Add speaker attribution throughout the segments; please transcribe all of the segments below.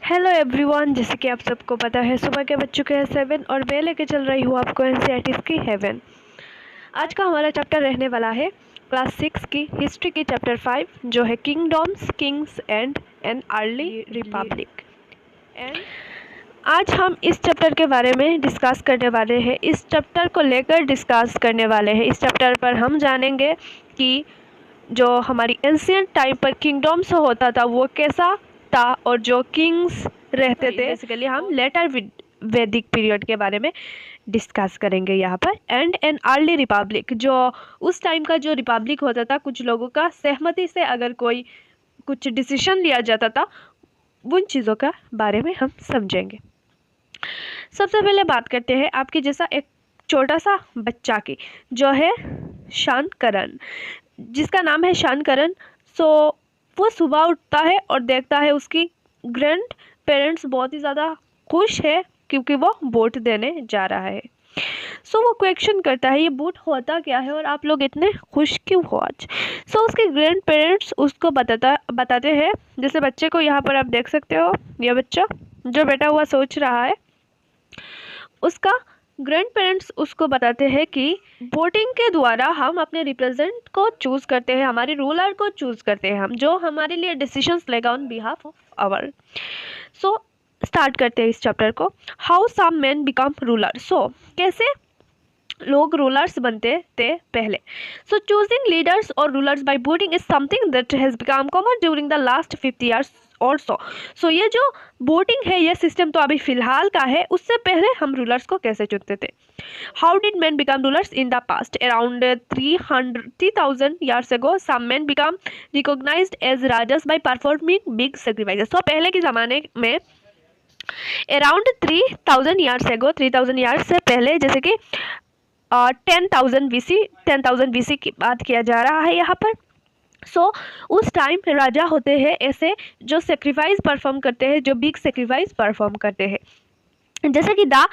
Speaker 1: Hello everyone, जैसे कि आप सबको पता है सुबह के बज चुके हैं 7 और मैं लेके चल रही हूँ आपको एनसीईआरटी की हेवन। आज का हमारा चैप्टर रहने वाला है क्लास 6 की हिस्ट्री की चैप्टर 5 जो है kingdoms, Kings and an early Republic. आज हम इस चैप्टर के बारे में डिस्कस करने वाले हैं, इस चैप्टर को लेकर डिस्कस करने वाले हैं। इस चैप्टर पर हम जानेंगे कि जो हमारी एंशियंट टाइम पर किंगडम्स होता था वो कैसा था और जो किंग्स रहते थे बेसिकली हम लेटर वैदिक पीरियड के बारे में डिस्कस करेंगे यहाँ पर। एंड एन अर्ली रिपब्लिक, जो उस टाइम का जो रिपब्लिक होता था, कुछ लोगों का सहमति से अगर कोई कुछ डिसीजन लिया जाता था, उन चीज़ों का बारे में हम समझेंगे। सबसे पहले बात करते हैं आपके जैसा एक छोटा सा बच्चा की, जो है शानकरण, जिसका नाम है शानकरण। सो वो सुबह उठता है और देखता है उसकी ग्रैंड पेरेंट्स बहुत ही ज़्यादा खुश है क्योंकि वो वोट देने जा रहा है। सो वो क्वेश्चन करता है ये वोट होता क्या है और आप लोग इतने खुश क्यों हो आज। सो उसके ग्रैंड पेरेंट्स उसको बताते हैं। जैसे बच्चे को यहाँ पर आप देख सकते हो, ये बच्चा जो बैठा हुआ सोच रहा है, उसका ग्रैंड पेरेंट्स उसको बताते हैं कि वोटिंग के द्वारा हम अपने रिप्रेजेंट को चूज करते हैं, हमारे रूलर को चूज करते हैं, हम जो हमारे लिए डिसीजंस लेगा on behalf of our. So start करते हैं इस चैप्टर को। How some man become ruler. So कैसे लोग रूलर्स बनते थे पहले। सो चूजिंग लीडर्स और rulers by voting is something that has become common during the last 50 years also. So ये जो वोटिंग है, ये सिस्टम तो अभी फिलहाल का है, उससे पहले हम रूलर्स को कैसे चुनते थे। How did man become rulers in the past. Around 3,000 years ago some men become recognized as rajas by performing big sacrifices। तो पहले के ज़माने में अराउंड 3,000 years ago, 3,000 years से पहले, जैसे कि 10,000 BC की बात किया जा रहा है यहाँ पर। सो उस टाइम राजा होते हैं ऐसे जो सेक्रीफाइस परफॉर्म करते हैं, जो बिग सेक्रीफाइस परफॉर्म करते हैं, जैसे कि द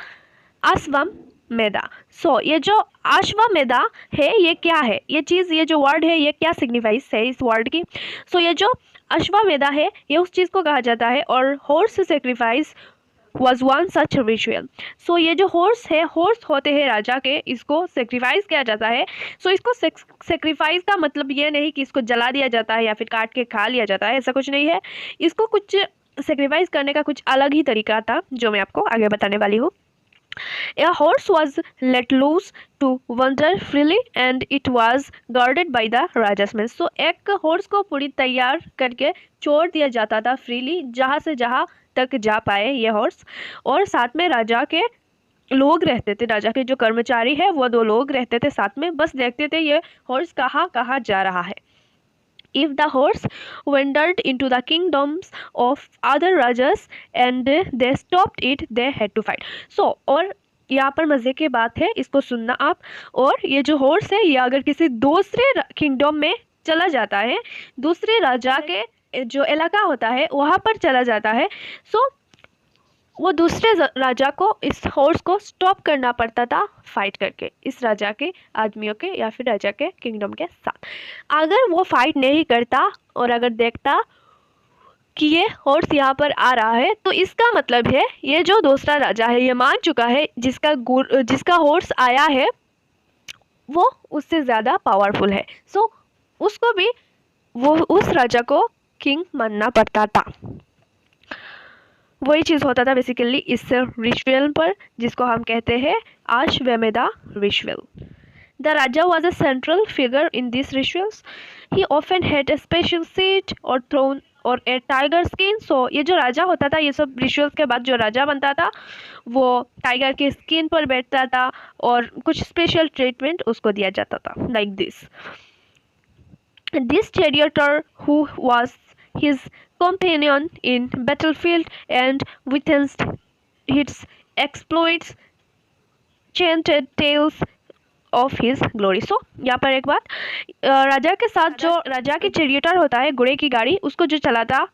Speaker 1: अश्वमेधा। सो ये जो अश्वमेधा है ये क्या है, ये चीज़, ये जो वर्ड है ये क्या सिग्निफाइज है इस वर्ड की। सो ये जो अश्वमेधा है ये उस चीज़ को कहा जाता है, और horse sacrifice was one such ritual। सो ये जो हॉर्स है, हॉर्स होते हैं राजा के, इसको सेक्रीफाइस किया जाता है। सो इसको सेक्रीफाइस का मतलब ये नहीं कि इसको जला दिया जाता है या फिर काट के खा लिया जाता है, ऐसा कुछ नहीं है। इसको कुछ सेक्रीफाइस करने का कुछ अलग ही तरीका था जो मैं आपको आगे बताने वाली हूँ। A horse was let loose to wander freely and it was guarded by the Raja's men। So एक हॉर्स को पूरी तैयार करके छोड़ दिया जाता था फ्रीली, जहाँ से जहाँ तक जा पाए ये हॉर्स, और साथ में राजा के लोग रहते थे, राजा के जो कर्मचारी है वो 2 लोग रहते थे साथ में, बस देखते थे ये हॉर्स कहाँ कहाँ जा रहा है। If the horse wandered into the kingdoms of other rajas and they stopped it, they had to fight। So और यहाँ पर मज़े की बात है, इसको सुनना आप। और ये जो हॉर्स है ये अगर किसी दूसरे किंगडम में चला जाता है, दूसरे राजा के जो इलाका होता है वहाँ पर चला जाता है, सो वो दूसरे राजा को, इस हॉर्स को स्टॉप करना पड़ता था फाइट करके, इस राजा के आदमियों के या फिर राजा के किंगडम के साथ। अगर वो फाइट नहीं करता और अगर देखता कि ये हॉर्स यहाँ पर आ रहा है, तो इसका मतलब है ये जो दूसरा राजा है ये मान चुका है जिसका हॉर्स आया है वो उससे ज़्यादा पावरफुल है। सो उसको भी वो उस राजा को किंग मानना पड़ता था। वही चीज़ होता था बेसिकली इस रिचुअल पर, जिसको हम कहते हैं ashvamedha ritual. The raja was a central figure in this rituals. He often had a special seat और थ्रोन और ए टाइगर स्किन। सो ये जो राजा होता था, ये सब रिचुअल्स के बाद जो राजा बनता था वो टाइगर की स्किन पर बैठता था और कुछ स्पेशल ट्रीटमेंट उसको दिया जाता था, like this. This charioteer, who was his companion in battlefield and witnessed his exploits, chanted tales of his glory। So यहाँ पर एक बात, राजा के साथ जो राजा की चैरियटर होता है, घोड़े की गाड़ी, उसको जो चलाता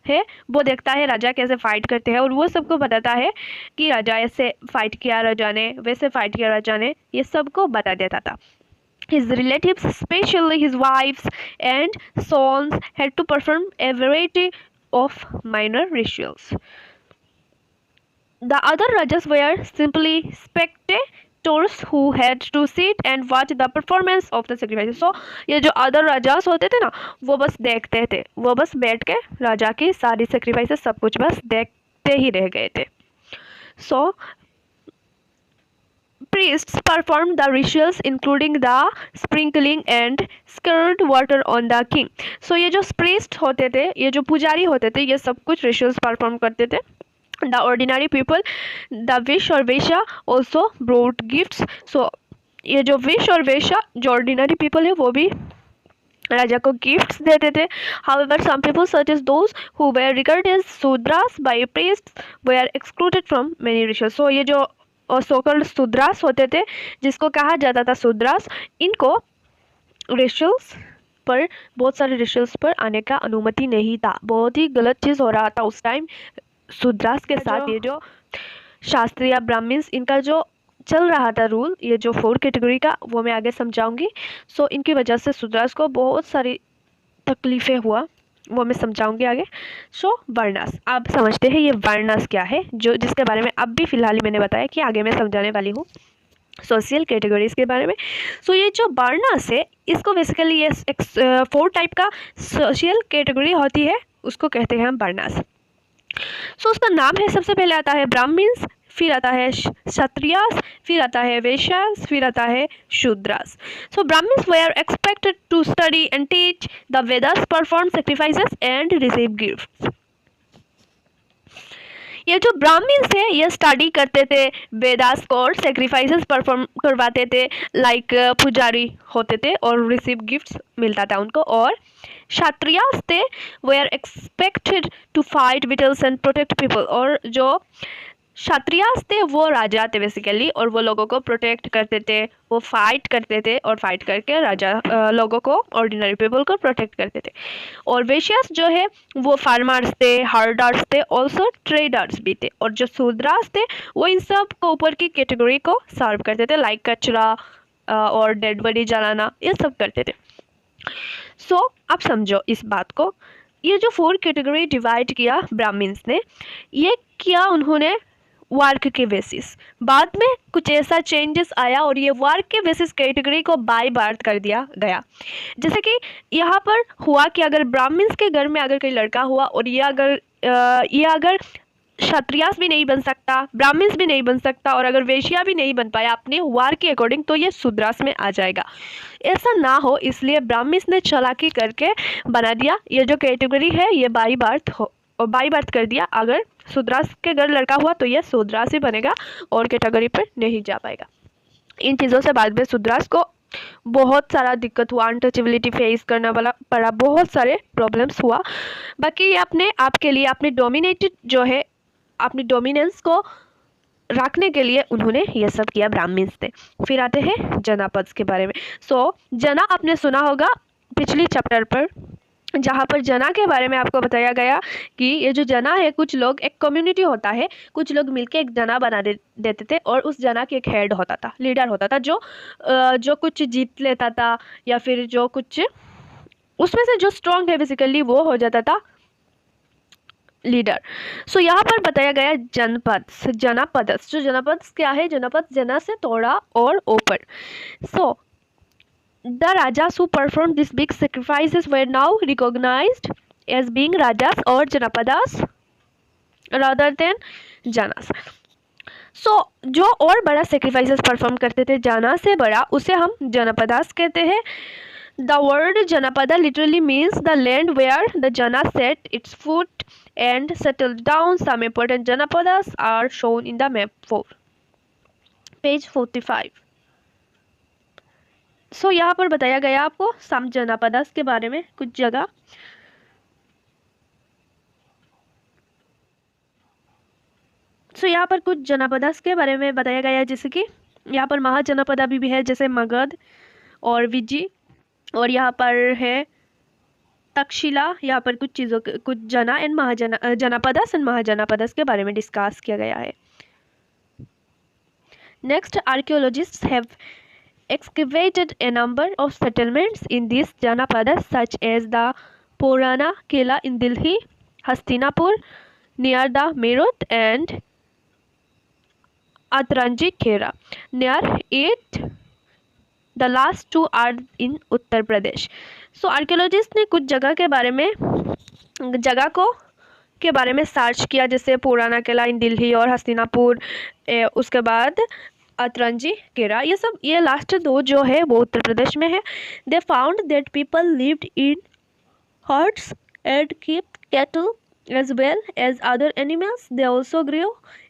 Speaker 1: है वो देखता है राजा कैसे फाइट करते हैं और वो सबको बताता है कि राजा ऐसे फाइट किया राजा ने, वैसे फाइट किया राजा ने, ये सबको बता देता था। His relatives, especially his wives and sons, had to perform a variety of minor rituals. The other rajas were simply spectators who had to sit and watch the performance of the sacrifices. So ये जो other rajas होते थे ना, वो बस देखते थे, वो बस बैठ के राजा की सारी sacrifices सब कुछ बस देखते ही रह गए थे. So priests performed the rituals including the sprinkling and scared water on the king. So ये जो priest होते थे, ये जो पुजारी होते थे, ये सब कुछ rituals perform करते थे. The ordinary people, the wish और वेश्या also brought gifts. So ये जो wish और वेश्या जो ordinary people है वो भी राजा को गिफ्ट्स देते थे. However, some people such as those who were regarded as Sudras by priests were excluded from many rituals. So ये जो so-called Sudras होते थे, जिसको कहा जाता था Sudras, इनको rituals पर, बहुत सारे rituals पर आने का अनुमति नहीं था. बहुत ही गलत चीज़ हो रहा था उस टाइम शूद्रास के साथ. ये जो शास्त्रीय ब्राह्मण्स, इनका जो चल रहा था रूल, ये जो 4 कैटेगरी का, वो मैं आगे समझाऊंगी. सो इनकी वजह से शूद्रास को बहुत सारी तकलीफ़ें हुआ, वो मैं समझाऊंगी आगे. सो वर्णास, आप समझते हैं ये वर्णास क्या है, जो जिसके बारे में अब भी फ़िलहाल ही मैंने बताया कि आगे मैं समझाने वाली हूँ सोशल कैटेगरीज के बारे में. सो ये जो वर्णास है, इसको बेसिकली ये 4 टाइप का सोशल कैटेगरी होती है, उसको कहते हैं हम वर्णास. सो उसका नाम है, सबसे पहले आता है ब्राह्मण्स, फिर आता है क्षत्रियास, फिर आता है वैश्यास, फिर आता है Shudras. So Brahmins were expected to study and teach the Vedas, perform sacrifices and receive gifts. ये जो ब्राह्मण्स है, ये स्टडी करते थे वेदास को और सेक्रीफाइसेस परफॉर्म करवाते थे, लाइक पुजारी होते थे और रिसीव गिफ्ट्स मिलता था उनको. और क्षत्रियास थे, were expected to fight battles and protect people. और जो क्षत्रियास थे वो राजा थे बेसिकली, और वो लोगों को प्रोटेक्ट करते थे, वो फाइट करते थे और फाइट करके राजा लोगों को, ऑर्डिनरी पीपल को प्रोटेक्ट करते थे. और वैश्यास जो है वो फार्मर्स थे, हर्डर्स थे, ऑल्सो ट्रेडर्स भी थे. और जो शूद्रास थे वो इन सब को ऊपर की कैटेगरी को सर्व करते थे, लाइक कचरा और डेड बॉडी जलाना, ये सब करते थे. सो आप समझो इस बात को, ये जो 4 कैटेगरी डिवाइड किया ब्राह्मण्स ने, ये किया उन्होंने वर्क के बेसिस. बाद में कुछ ऐसा चेंजेस आया और ये वर्क के बेसिस कैटेगरी को बाय बर्थ कर दिया गया. जैसे कि यहाँ पर हुआ कि अगर ब्राह्मण्स के घर में अगर कोई लड़का हुआ और ये अगर क्षत्रियास भी नहीं बन सकता, ब्राह्मण्स भी नहीं बन सकता, और अगर वैश्या भी नहीं बन पाया अपने वर्क के अकॉर्डिंग, तो ये शूद्रास में आ जाएगा. ऐसा ना हो इसलिए ब्राह्मण्स ने चालाकी करके बना दिया ये जो कैटेगरी है ये बाय बर्थ कर दिया. अगर शूद्रास के घर लड़का हुआ तो ये शूद्रास ही बनेगा और कैटेगरी पर नहीं जा पाएगा. इन चीज़ों से बाद में शूद्रास को बहुत सारा दिक्कत हुआ, अनटचेबिलिटी फेस करना पड़ा, बहुत सारे प्रॉब्लम्स हुआ. बाकी ये अपने आप के लिए अपने डोमिनेटेड जो है, अपनी डोमिनेंस को रखने के लिए उन्होंने ये सब किया ब्राह्मण्स ने. फिर आते हैं जनापद के बारे में. सो जना आपने सुना होगा पिछली चैप्टर पर, जहाँ पर जना के बारे में आपको बताया गया कि ये जो जना है, कुछ लोग, एक कम्युनिटी होता है, कुछ लोग मिलके एक जना बना देते थे और उस जना के एक हेड होता था, लीडर होता था, जो कुछ जीत लेता था या फिर जो कुछ उसमें से जो स्ट्रॉन्ग है बेसिकली वो हो जाता था लीडर. सो यहाँ पर बताया गया जनापदस. जो जनापदस क्या है, जनापद जना से थोड़ा और ऊपर. सो the rajas who performed these big sacrifices were now recognized as being rajas or janapadas rather than janas. So जो और बड़ा sacrifices perform करते थे जना से बड़ा, उसे हम जनापदास कहते हैं. The word janapada literally means the land where the jana set its foot and settled down. Some important janapadas are shown in the map 4, page 45. सो यहाँ पर बताया गया आपको सम जनापदास के बारे में कुछ जगह. सो यहाँ पर कुछ जनापदास के बारे में बताया गया है, जैसे कि यहाँ पर महाजनापदा भी है, जैसे मगध और विजी, और यहाँ पर है तक्षशिला. यहाँ पर कुछ चीज़ों कुछ जना एंड जनापदास एंड महाजनापदास के बारे में डिस्कस किया गया है. Next, archaeologists have excavated a number of settlements in these janapadas such as the Purana Kila in Delhi Hastinapur near the Meerut and Atranji Khera near it. The last two are in Uttar Pradesh. So archaeologist ने कुछ जगह को के बारे में search किया, जैसे पुराना किला इन दिल्ली और हस्तिनापुर, उसके बाद अतरंजी केरा, ये लास्ट दो जो है वो उत्तर प्रदेश में है. They found that people lived in hertz and keeped cattle as well as other animals. They also grew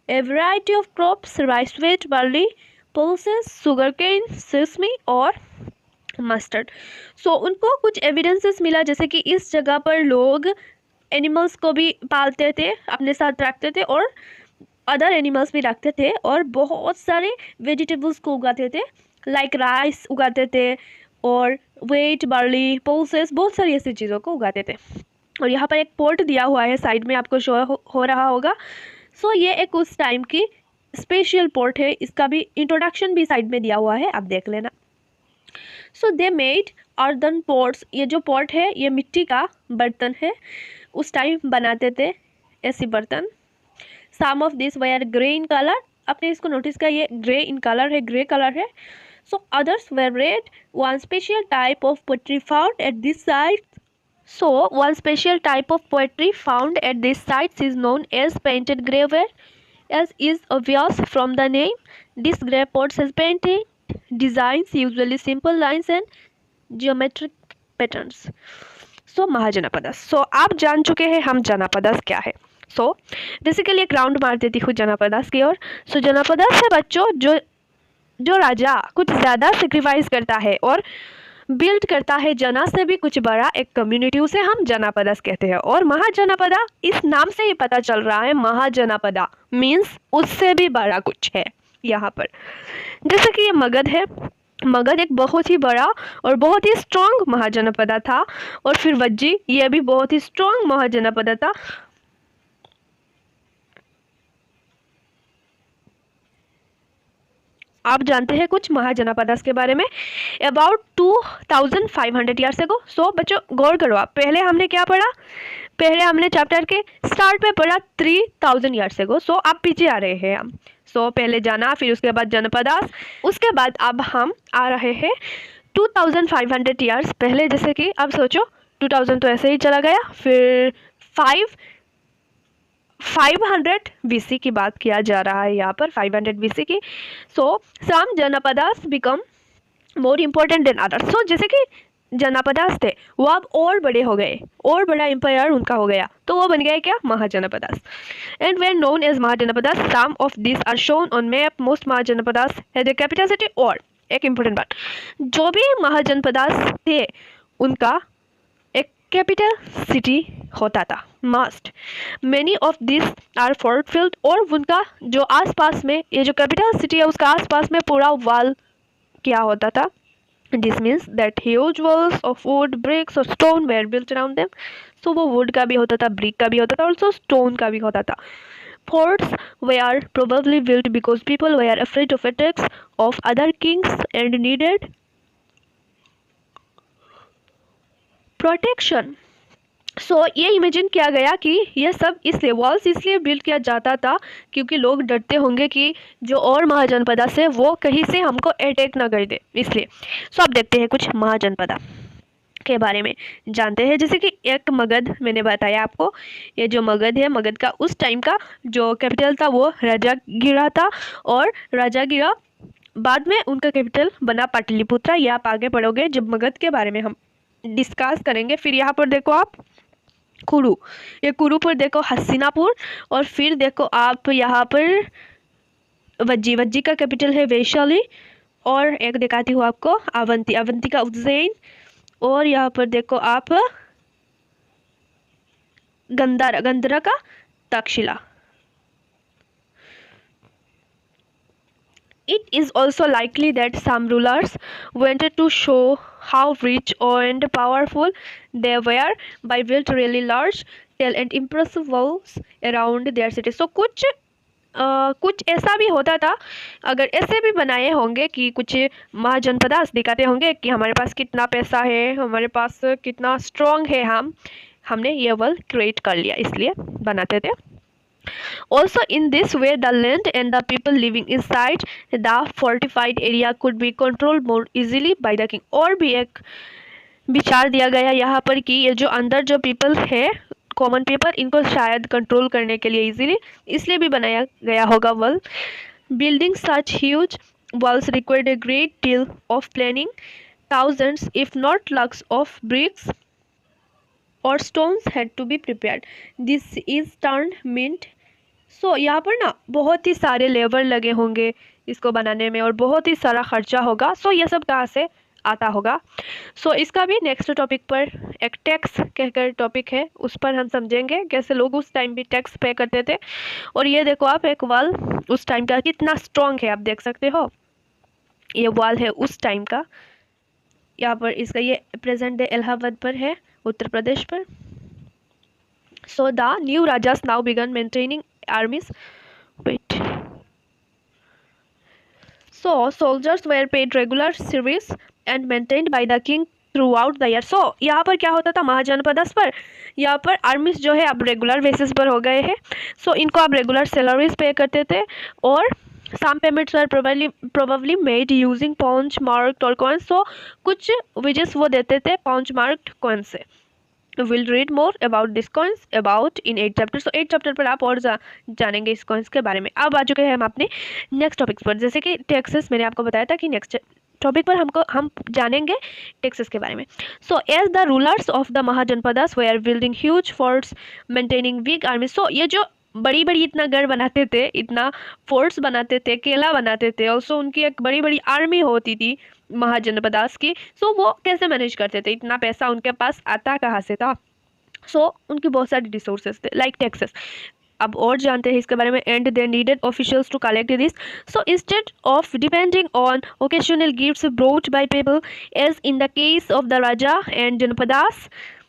Speaker 1: a variety of crops: rice, wheat, barley, pulses, sugarcane, sesame और मस्टर्ड. सो उनको कुछ एविडेंसेस मिला जैसे कि इस जगह पर लोग एनिमल्स को भी पालते थे, अपने साथ रखते थे और अदर एनिमल्स भी रखते थे और बहुत सारे वेजिटेबल्स को उगाते थे, लाइक राइस उगाते थे और वेट, बार्ली, पल्सेस, बहुत सारी ऐसी चीज़ों को उगाते थे. और यहाँ पर एक पोर्ट दिया हुआ है, साइड में आपको शो हो रहा होगा. सो ये एक उस टाइम की स्पेशल पोर्ट है, इसका भी इंट्रोडक्शन भी साइड में दिया हुआ है, आप देख लेना. सो दे मेड अर्दन पॉट्स. ये जो पॉट है ये मिट्टी का बर्तन है, उस टाइम बनाते थे ऐसी बर्तन. Some of this were grey in colour. आपने इसको नोटिस किया, ये ग्रे इन कलर है, ग्रे कलर है. So others were red. One special type of pottery found at this site. So, one special type of poetry found at these sites is known as painted graveware, as is obvious from the name. This grave pots has painted designs, usually simple lines and geometric patterns. So, mahajanapadas. So, आप जान चुके हैं हम जनपदास क्या है. So, basically एक round मार देती हूँ जनपदास की ओर. So, जनपदास है बच्चों जो राजा कुछ ज़्यादा सेक्रीफाइस करता है और बिल्ड करता है जना से भी कुछ बड़ा एक कम्युनिटी, उसे हम जनपदास कहते हैं. और महाजनपदा, इस नाम से ही पता चल रहा है महाजनपदा मीन्स उससे भी बड़ा कुछ है यहाँ पर. जैसे कि ये मगध है, मगध एक बहुत ही बड़ा और बहुत ही स्ट्रॉन्ग महाजनपदा था. और फिर वज्जी, ये भी बहुत ही स्ट्रॉन्ग महाजनपदा था. आप जानते हैं कुछ महाजनपदास के बारे में अबाउट 2500 ईयर्स एगो. सो बच्चों गौर करो, आप पहले हमने क्या पढ़ा, पहले हमने चैप्टर के स्टार्ट में पढ़ा 3000 ईयर्स एगो. सो आप पीछे आ रहे हैं हम. सो पहले जाना, फिर उसके बाद जनपदास, उसके बाद अब हम आ रहे हैं 2500 ईयर्स पहले. जैसे कि अब सोचो 2000 तो ऐसे ही चला गया, फिर 500 BC की बात किया जा रहा है यहाँ पर, 500 BC की. So some janapadas become more important than others. So जैसे कि जनपदास थे वो अब और बड़े हो गए, और बड़ा एम्पायर उनका हो गया, तो वो बन गए क्या, Mahajanapadas. And were known as Mahajanapadas. Some of this are shown on map. Most Mahajanapadas had a capital city. और एक इम्पोर्टेंट बात, जो भी महाजनपदास थे उनका एक कैपिटल सिटी होता था, must. Many of this are fortified. और उनका जो आसपास में, ये जो कैपिटल सिटी है उसका आसपास में पूरा वॉल क्या होता था. This means that huge walls of wood, bricks और stone were built around them. So वो वुड का भी होता था, ब्रिक का भी होता था, ऑल्सो स्टोन का भी होता था. Forts were probably built because people were afraid of attacks of other kings and needed protection. सो ये इमेजिन किया गया कि ये सब इसलिए वॉल्स इसलिए बिल्ड किया जाता था क्योंकि लोग डरते होंगे कि जो और महाजनपदा से वो कहीं से हमको अटैक ना कर दे, इसलिए. सो अब देखते हैं कुछ महाजनपदा के बारे में जानते हैं. जैसे कि एक मगध, मैंने बताया आपको, ये जो मगध है, मगध का उस टाइम का जो कैपिटल था वो राजागिरा था. और राजागिरा बाद में उनका कैपिटल बना पाटलिपुत्रा. ये आप आगे पढ़ोगे जब मगध के बारे में हम डिस्कस करेंगे. फिर यहाँ पर देखो आप कुरु, ये कुरु पर देखो हस्तिनापुर. और फिर देखो आप यहाँ पर वज्जी, वज्जी का कैपिटल है वैशाली. और एक दिखाती हूँ आपको अवंती, अवंती का उज्जैन. और यहाँ पर देखो आप गंधारा, गंधारा का Takshashila. It is also likely that some rulers wanted to show how rich and powerful they were by built really large, tall and impressive walls around their city. So कुछ ऐसा भी होता था, अगर ऐसे भी बनाए होंगे कि कुछ महाजनपदास दिखाते होंगे कि हमारे पास कितना पैसा है, हमारे पास कितना स्ट्रॉन्ग है हम, हमने ये वर्ल्ड क्रिएट कर लिया, इसलिए बनाते थे। Also, in this way, the land and the people living inside the fortified area could be controlled more easily by the king. और भी एक विचार दिया गया यहाँ पर कि ये जो अंदर जो पीपल है, कॉमन पीपल, इनको शायद कंट्रोल करने के लिए इजीली इसलिए भी बनाया गया होगा wall. Building such huge walls required a great deal of planning, thousands if not lakhs of bricks or stones had to be prepared. This is termed mint. So यहाँ पर ना बहुत ही सारे लेबर लगे होंगे इसको बनाने में और बहुत ही सारा खर्चा होगा। सो ये सब कहाँ से आता होगा? सो इसका भी नेक्स्ट टॉपिक पर एक टैक्स कहकर टॉपिक है, उस पर हम समझेंगे कैसे लोग उस टाइम भी टैक्स पे करते थे। और ये देखो आप, एक वॉल उस टाइम का कितना स्ट्रॉन्ग है, आप देख सकते हो। ये वॉल है उस टाइम का। यहाँ पर इसका ये प्रेजेंट डे इलाहाबाद पर है, उत्तर प्रदेश पर। So the new rajas now began maintaining armies. Wait. So soldiers were paid regular service and maintained by the king throughout the year. So यहाँ पर क्या होता था महाजनपदास पर, यहाँ पर आर्मीज जो है अब रेगुलर बेसिस पर हो गए हैं। सो इनको आप रेगुलर सैलरीज पे करते थे और some payments are probably made using paunch marked or coins. So कुछ wages वो देते थे paunch marked coins से। We'll read more about these coins about in 8 chapters. So 8 chapter पर आप और जानेंगे इस coins के बारे में। अब आ चुके हैं हम अपने नेक्स्ट टॉपिक्स पर, जैसे कि टैक्सेस। मैंने आपको बताया था कि नेक्स्ट टॉपिक पर हम जानेंगे टैक्सेस के बारे में। So as the rulers of the mahajanapadas they are building huge forts maintaining weak army. So ये जो बड़ी बड़ी इतना गढ़ बनाते थे, इतना फोर्ट्स बनाते थे, किला बनाते थे, ऑल्सो उनकी एक बड़ी बड़ी आर्मी होती थी महाजनपदास की। सो वो कैसे मैनेज करते थे, इतना पैसा उनके पास आता कहाँ से था? सो उनकी बहुत सारी रिसोर्सेज थे लाइक टैक्सेस। अब और जानते हैं इसके बारे में। And they needed officials to collect this. So instead of depending on occasional gifts brought by people as in the case of the raja and janapadas,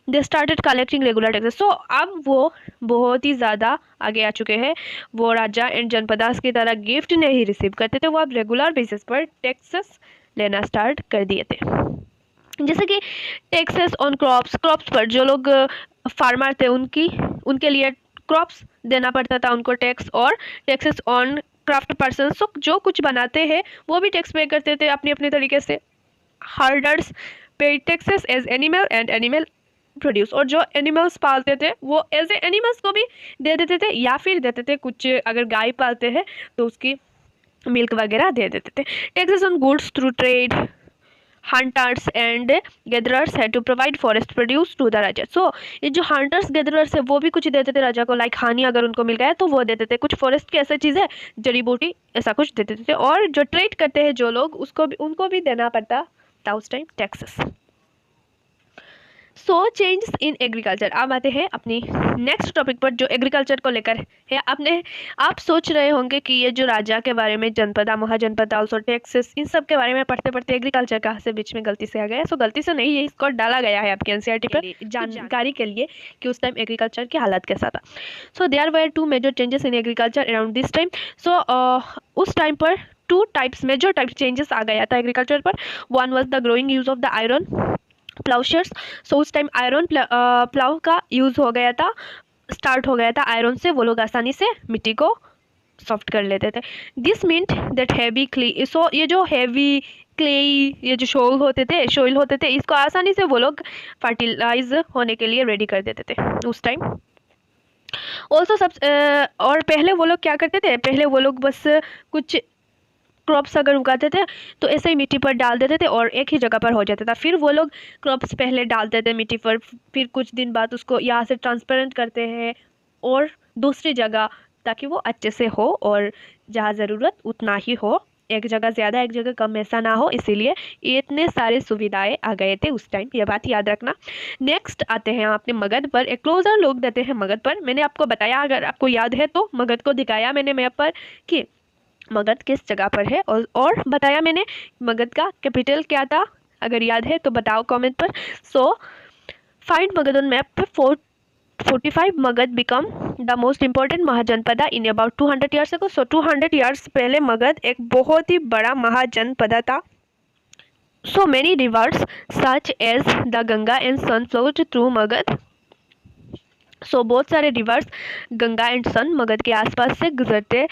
Speaker 1: they started collecting regular taxes. So अब वो बहुत ही ज़्यादा आगे आ चुके हैं। वो राजा एंड जनपदास की तरह गिफ्ट नहीं रिसीव करते थे, वो अब रेगुलर बेसिस पर टैक्सेस लेना स्टार्ट कर दिए थे। जैसे कि टैक्सेस ऑन क्रॉप्स पर जो लोग फार्मर थे उनके लिए क्रॉप्स देना पड़ता था उनको टैक्स। और टैक्सेस ऑन क्राफ्ट पर्सन, सो जो कुछ बनाते हैं वो भी टैक्स पे करते थे अपने अपने तरीके से। Herders paid taxes as animal and animal produce, और जो एनिमल्स पालते थे वो एज ए एनिमल्स को भी दे देते थे, या फिर देते थे कुछ, अगर गाय पालते हैं तो उसकी मिल्क वगैरह दे देते थे। Taxes on goods through trade, hunters and gatherers had to provide forest produce to the raja. So ये जो हंटर्स गैदरर्स है वो भी कुछ देते थे राजा को, लाइक हानि अगर उनको मिल गया तो वो देते थे। कुछ फॉरेस्ट की ऐसा चीज़ है, जड़ी बूटी, ऐसा कुछ देते थे। और जो ट्रेड करते हैं जो लोग, उनको भी देना पड़ता था उस time taxes. So changes in agriculture. अब आते हैं अपनी नेक्स्ट टॉपिक पर जो एग्रीकल्चर को लेकर है। आप सोच रहे होंगे कि ये जो राजा के बारे में, जनपदा, महाजनपदा, ऑल्सो टैक्सेस, इन सब के बारे में पढ़ते पढ़ते एग्रीकल्चर कहाँ से बीच में गलती से आ गया। सो गलती से नहीं, ये इसको डाला गया है आपके एनसीईआरटी पर जानकारी के लिए कि उस टाइम एग्रीकल्चर की हालत कैसा था। So there were 2 major changes in agriculture around this time. So उस टाइम पर 2 मेजर टाइप्स चेंजेस आ गया था एग्रीकल्चर पर। One was the growing use of the iron ploughshares. So उस टाइम आयरन प्लाउ का यूज़ हो गया था, स्टार्ट हो गया था आयरन से। वो लोग आसानी से मिट्टी को सॉफ्ट कर लेते थे। This meant that heavy clay, so ये जो हैवी क्लेई, ये जो शोल होते थे, इसको आसानी से वो लोग फर्टिलाइज होने के लिए रेडी कर देते थे उस टाइम। ऑल्सो और पहले वो लोग क्या करते थे, पहले वो लोग बस कुछ क्रॉप्स अगर उगाते थे तो ऐसे ही मिट्टी पर डाल देते थे और एक ही जगह पर हो जाता था। फिर वो लोग क्रॉप्स पहले डालते थे मिट्टी पर, फिर कुछ दिन बाद उसको यहाँ से ट्रांसपेरेंट करते हैं और दूसरी जगह, ताकि वो अच्छे से हो और जहाँ ज़रूरत उतना ही हो, एक जगह ज़्यादा एक जगह कम ऐसा ना हो। इसीलिए इतने सारे सुविधाएं आ गए थे उस टाइम, ये बात याद रखना। नेक्स्ट आते हैं अपने मगध पर। एक क्लोजर लोग देते हैं मगध पर। मैंने आपको बताया, अगर आपको याद है तो, मगध को दिखाया मैंने मैप पर कि मगध किस जगह पर है, और बताया मैंने मगध का कैपिटल क्या था। अगर याद है तो बताओ कमेंट पर। So find Magadh on map. 45 Magadh become the most important mahajanapada in about 200 years ago. So 200 years पहले मगध एक बहुत ही बड़ा महाजनपदा था। So many rivers such as the Ganga and Son flowed through Magadh. So बहुत सारे रिवर्स गंगा एंड सन मगध के आसपास से गुजरते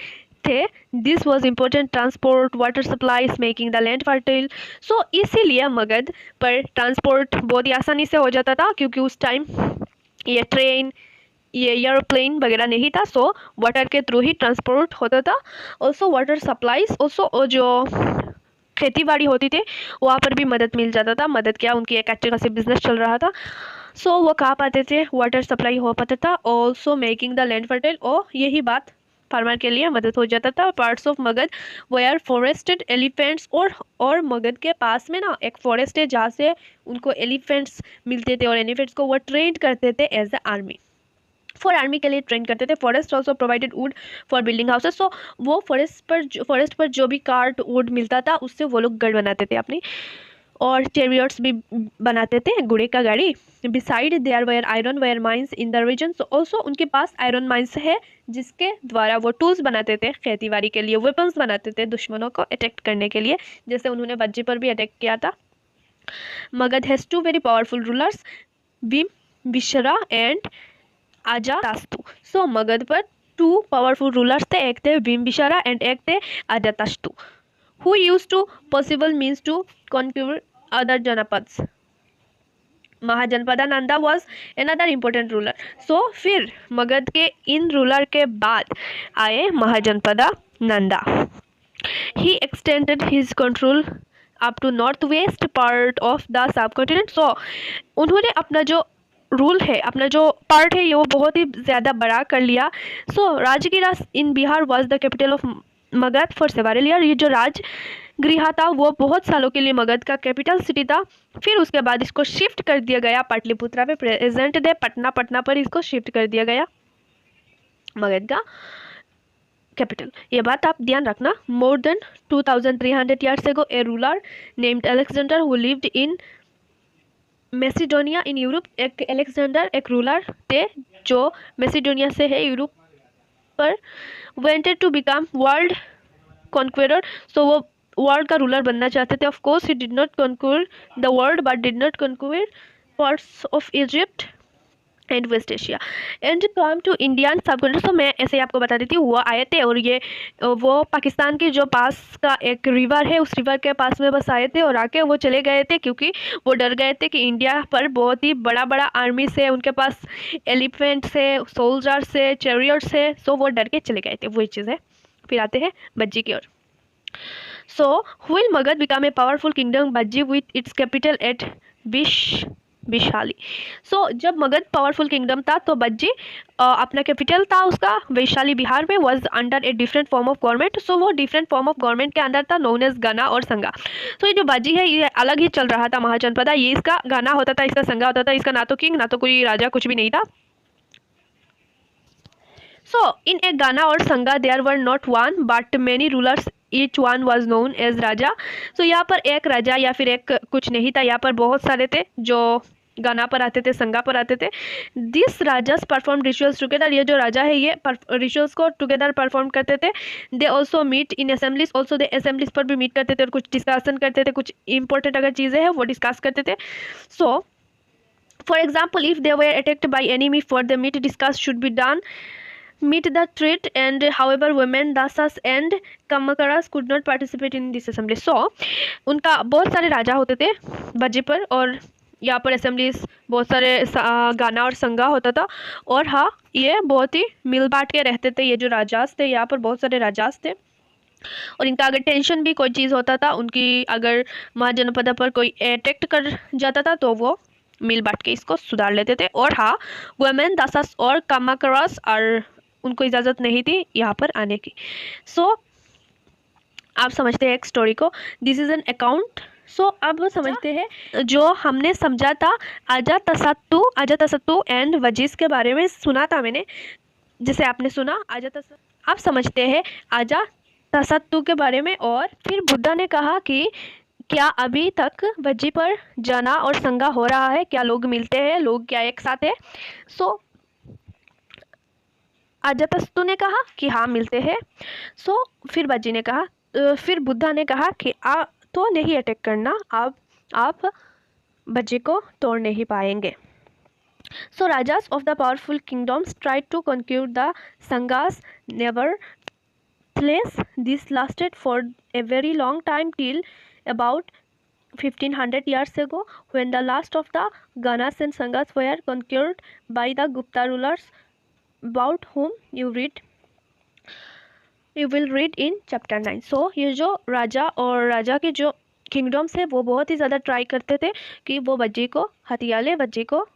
Speaker 1: थे। This was important transport water supplies making the land fertile. So इसीलिए मगध पर ट्रांसपोर्ट बहुत ही आसानी से हो जाता था, क्योंकि उस टाइम ये ट्रेन, ये एयरप्लेन वगैरह नहीं था। सो वाटर के थ्रू ही ट्रांसपोर्ट होता था। ऑल्सो वाटर सप्लाईज, ऑल्सो जो खेती बाड़ी होती थी वहाँ पर भी मदद मिल जाता था। मदद क्या, उनकी एक अच्छी खासी बिजनेस चल रहा था। सो वो कहाँ पाते थे, वाटर सप्लाई हो पाता था। Also making the land fertile, और यही बात फार्मर के लिए मदद हो जाता था। Parts of Magadha were forested elephants, और मगध के पास में ना एक फॉरेस्ट है जहाँ से उनको एलिफेंट्स मिलते थे, और एलिफेंट्स को वो ट्रेन करते थे as a army, for army के लिए ट्रेन करते थे। Forest also provided wood for building houses. So वो फॉरेस्ट पर जो भी कार्ट वुड मिलता था उससे वो लोग गढ़ बनाते थे अपनी, और चैरियट्स भी बनाते थे, घोड़े का गाड़ी। Besides there were iron were mines in the region. So also उनके पास आयरन माइंस है जिसके द्वारा वो टूल्स बनाते थे खेती बाड़ी के लिए, वेपन्स बनाते थे दुश्मनों को अटैक करने के लिए, जैसे उन्होंने बज्जी पर भी अटैक किया था। Magadh has two very powerful rulers, Bimbisara and Ajatashatru. So Magadh पर 2 पावरफुल रूलर्स थे, एक थे बिम्बिसारा एंड एक थे Ajatashatru, who used to possible means to conquer other Janapads. Mahajanapada Nanda was another important ruler. So फिर मगध के इन रूलर के बाद आए Mahajanapada Nanda. He extended his control up to northwest part of the subcontinent. So उन्होंने अपना जो रूल है, अपना जो पार्ट है, ये वो बहुत ही ज़्यादा बड़ा कर लिया. So Rajgir in Bihar was the capital of Magadh for several year. ये जो राजगृह था वो बहुत सालों के लिए मगध का कैपिटल सिटी था. फिर उसके बाद इसको शिफ्ट कर दिया गया पाटलिपुत्रा पे, प्रेजेंट डे पटना पर इसको शिफ्ट कर दिया गया मगध का कैपिटल. ये बात आप ध्यान रखना. More than 2300 years ago a ruler named Alexander who lived in Macedonia in Europe. एक अलेक्जेंडर एक रूलर थे जो मैसिडोनिया से है यूरोप पर. wanted to become world conqueror. सो वो वर्ल्ड का रूलर बनना चाहते थे. Of course he did not conquer the world but did not conquer parts of Egypt and West Asia and come to Indian subcontinent. So मैं ऐसे ही आपको बता देती हूँ, वो आए थे और ये वो पाकिस्तान के जो पास का एक रिवर है उस रिवर के पास में बस आए थे और आके वो चले गए थे, क्योंकि वो डर गए थे कि इंडिया पर बहुत ही बड़ा बड़ा आर्मी से, उनके पास एलिफेंट से, सोल्जर से, चैरियट से. सो वो डर के चले गए थे, वही चीज़ है. फिर आते हैं बज्जी की ओर. So while Magadh become a powerful kingdom Vajji with its capital at Vaishali. So जब मगध पावरफुल किंगडम था तो बज्जी अपना कैपिटल था उसका वैशाली बिहार में. Was under a different form of government. So वो डिफरेंट फॉर्म ऑफ गवर्नमेंट के अंदर था, नोन एज गना और संगा. सो ये जो बज्जी है ये अलग ही चल रहा था महाजनपदा. ये इसका गाना होता था, इसका संगा होता था, इसका ना तो किंग ना तो कोई राजा, कुछ भी नहीं था. सो इन ए गाना और sangha there were not one but many rulers, each one was known as raja. So यहाँ पर एक राजा या फिर एक कुछ नहीं था, यहाँ पर बहुत सारे थे जो गाना पर आते थे, संगा पर आते थे. This rajas perform rituals together. ये जो राजा है ये रिचुअल्स को टुगेदर परफॉर्म करते थे. They also meet in assemblies. Also they assemblies पर भी मीट करते थे और कुछ डिस्कशन करते थे, कुछ इंपॉर्टेंट अगर चीज़ें हैं वो डिस्कस करते थे. So for example if they were attacked by enemy for the meet discuss should be done meet the threat, and however women dasas and kamakaras could not participate in this assembly. So उनका बहुत सारे राजा होते थे बज्जी पर, और यहाँ पर असेंबलीज बहुत सारे गाना और संगा होता था. और हाँ, ये बहुत ही मिल बांट के रहते थे. ये जो राजास थे, यहाँ पर बहुत सारे राजास थे, और इनका अगर टेंशन भी कोई चीज़ होता था, उनकी अगर महाजनपदा पर कोई अटैक कर जाता था तो वो मिल बांट के इसको सुधार लेते थे. और हाँ, वुमेन दासास और कामाकरास और उनको इजाज़त नहीं थी यहाँ पर आने की. सो आप समझते हैं एक स्टोरी को. This is an account. So अब समझते हैं जो हमने समझा था अजातशत्रु एंड वजीज के बारे में सुना था मैंने, जैसे आपने सुना अजातशत्रु. आप समझते हैं अजातशत्रु के बारे में. और फिर बुद्धा ने कहा कि क्या अभी तक वजी पर जना और संगा हो रहा है, क्या लोग मिलते हैं, लोग क्या एक साथ है. सो अजातशत्रु ने कहा कि हाँ मिलते हैं. सो फिर बज्जी ने कहा, फिर बुद्धा ने कहा कि तो नहीं अटैक करना, आप बज्जी को तोड़ नहीं पाएंगे. So rajas of the powerful kingdoms tried to conquer the Sangas, never place. This lasted for a very long time till about 1500 years ago, when the last of the Ganas and Sangas were conquered by the Gupta rulers, about whom you will read in chapter 9. So ये जो राजा और राजा के जो kingdoms है वो बहुत ही ज़्यादा try करते थे कि वो बज्जी को हथिया ले, बज्जी को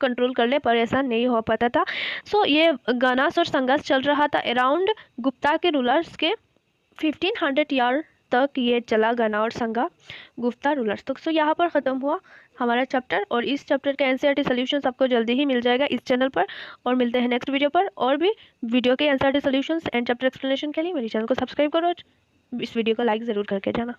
Speaker 1: कंट्रोल कर ले, पर ऐसा नहीं हो पाता था. सो ये गानास और संघर्ष चल रहा था अराउंड गुप्ता के रूलर्स के 1500 ईयर तक ये चला, गाना और संगा गुप्ता रूलर्स तक. सो यहाँ पर ख़त्म हुआ हमारा चैप्टर, और इस चैप्टर का एनसीईआरटी सॉल्यूशंस आपको जल्दी ही मिल जाएगा इस चैनल पर. और मिलते हैं नेक्स्ट वीडियो पर. और भी वीडियो के NCERT solutions and chapter explanation के लिए मेरे चैनल को सब्सक्राइब करो, इस वीडियो को लाइक ज़रूर करके जाना.